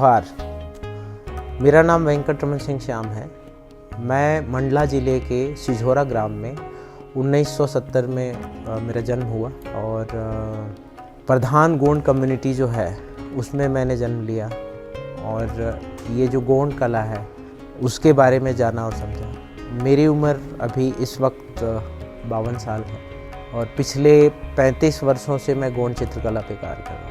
जोहार। मेरा नाम वेंकटरमन सिंह श्याम है। मैं मंडला ज़िले के सिझोरा ग्राम में 1970 में मेरा जन्म हुआ और प्रधान गोंड कम्युनिटी जो है उसमें मैंने जन्म लिया और ये जो गोंड कला है उसके बारे में जाना और समझा। मेरी उम्र अभी इस वक्त 52 साल है और पिछले 35 वर्षों से मैं गोंड चित्रकला पे कार्य कर रहा हूँ।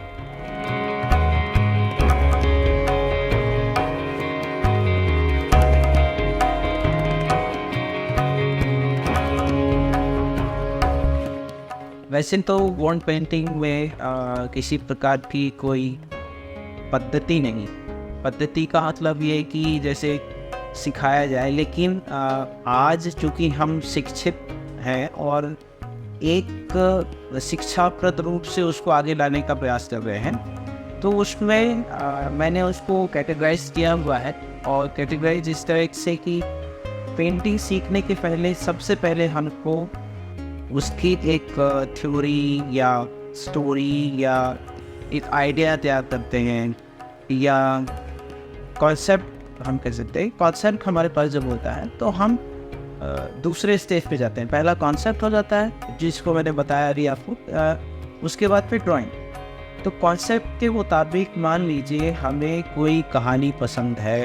वैसे तो गोंड पेंटिंग में किसी प्रकार की कोई पद्धति नहीं। पद्धति का मतलब ये है कि जैसे सिखाया जाए, लेकिन आज चूँकि हम शिक्षित हैं और एक शिक्षाप्रद रूप से उसको आगे लाने का प्रयास कर रहे हैं, तो उसमें मैंने उसको कैटेगराइज किया हुआ है। और कैटेगराइज इस तरह से कि पेंटिंग सीखने के पहले सबसे पहले हमको उसकी एक थ्योरी या स्टोरी या एक आइडिया तैयार करते हैं या कॉन्सेप्ट हम कह सकते हैं। कॉन्सेप्ट हमारे पास जब होता है तो हम दूसरे स्टेज पे जाते हैं। पहला कॉन्सेप्ट हो जाता है जिसको मैंने बताया अभी आपको, उसके बाद फिर ड्राइंग। तो कॉन्सेप्ट के मुताबिक मान लीजिए हमें कोई कहानी पसंद है,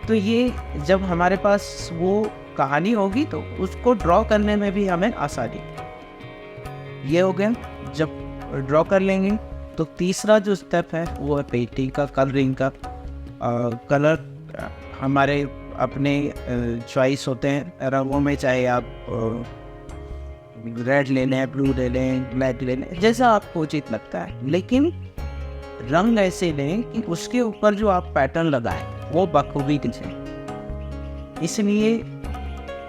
तो ये जब हमारे पास वो कहानी होगी तो उसको ड्रॉ करने में भी हमें आसानी। ये हो गया। जब ड्रॉ कर लेंगे तो तीसरा जो स्टेप है वो है पेंटिंग का, कलरिंग का। कलर हमारे अपने चॉइस होते हैं रंगों में, चाहे आप रेड ले लें, ब्लू ले लें, ब्लैक ले लें, जैसा आपको उचित लगता है। लेकिन रंग ऐसे लें कि उसके ऊपर जो आप पैटर्न लगाएं वो बखूबी दिखे। इसलिए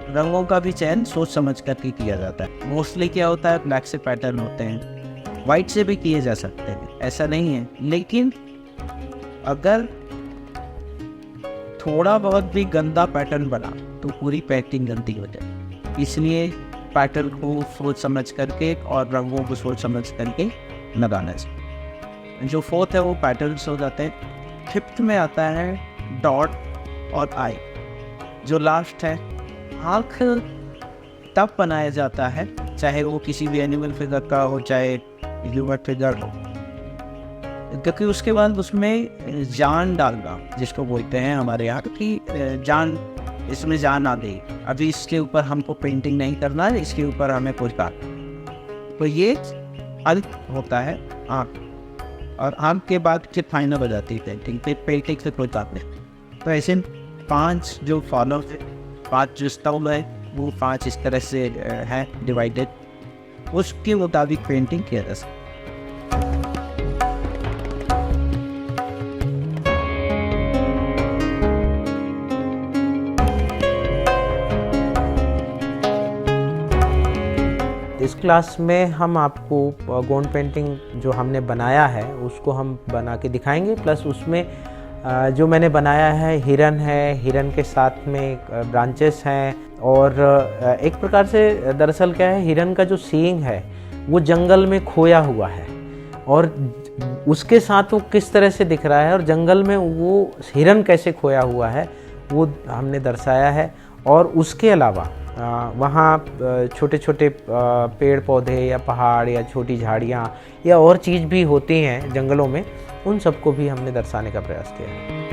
रंगों का भी चयन सोच समझ करके किया जाता है। मोस्टली क्या होता है, ब्लैक से पैटर्न होते हैं, वाइट से भी किए जा सकते हैं, ऐसा नहीं है। लेकिन अगर थोड़ा बहुत भी गंदा पैटर्न बना तो पूरी पेंटिंग गंदी हो जाए। इसलिए पैटर्न को सोच समझ करके और रंगों को सोच समझ करके लगाना चाहिए। जो फोर्थ है वो पैटर्न्स हो जाते हैं। फिफ्थ में आता है डॉट और आई। जो लास्ट है, आँख तब बनाया जाता है चाहे वो किसी भी एनिमल फिगर का हो चाहे ह्यूमन फिगर हो, क्योंकि उसके बाद उसमें जान डालना जिसको बोलते हैं हमारे यहाँ की जान, इसमें जान आ गई। अभी इसके ऊपर हमको पेंटिंग नहीं करना है, इसके ऊपर हमें कुछ करना। तो ये अंत होता है आँख, और आँख के बाद फिर फाइनल हो जाती है पेंटिंग। फिर पेंटिंग से कोई बात नहीं। तो ऐसे 5 जो फॉलो है, 5 जो स्टाइल है वो 5 इस तरह से है डिवाइडेड, उसके मुताबिक पेंटिंग किया जा सकता है। इस क्लास में हम आपको गोंड पेंटिंग जो हमने बनाया है उसको हम बना के दिखाएंगे। प्लस उसमें जो मैंने बनाया है हिरन है, हिरन के साथ में ब्रांचेस हैं, और एक प्रकार से दरअसल क्या है, हिरन का जो सींग है वो जंगल में खोया हुआ है और उसके साथ वो किस तरह से दिख रहा है और जंगल में वो हिरन कैसे खोया हुआ है वो हमने दर्शाया है। और उसके अलावा वहाँ छोटे छोटे पेड़ पौधे या पहाड़ या छोटी झाड़ियाँ या और चीज़ भी होती हैं जंगलों में, उन सबको भी हमने दर्शाने का प्रयास किया है।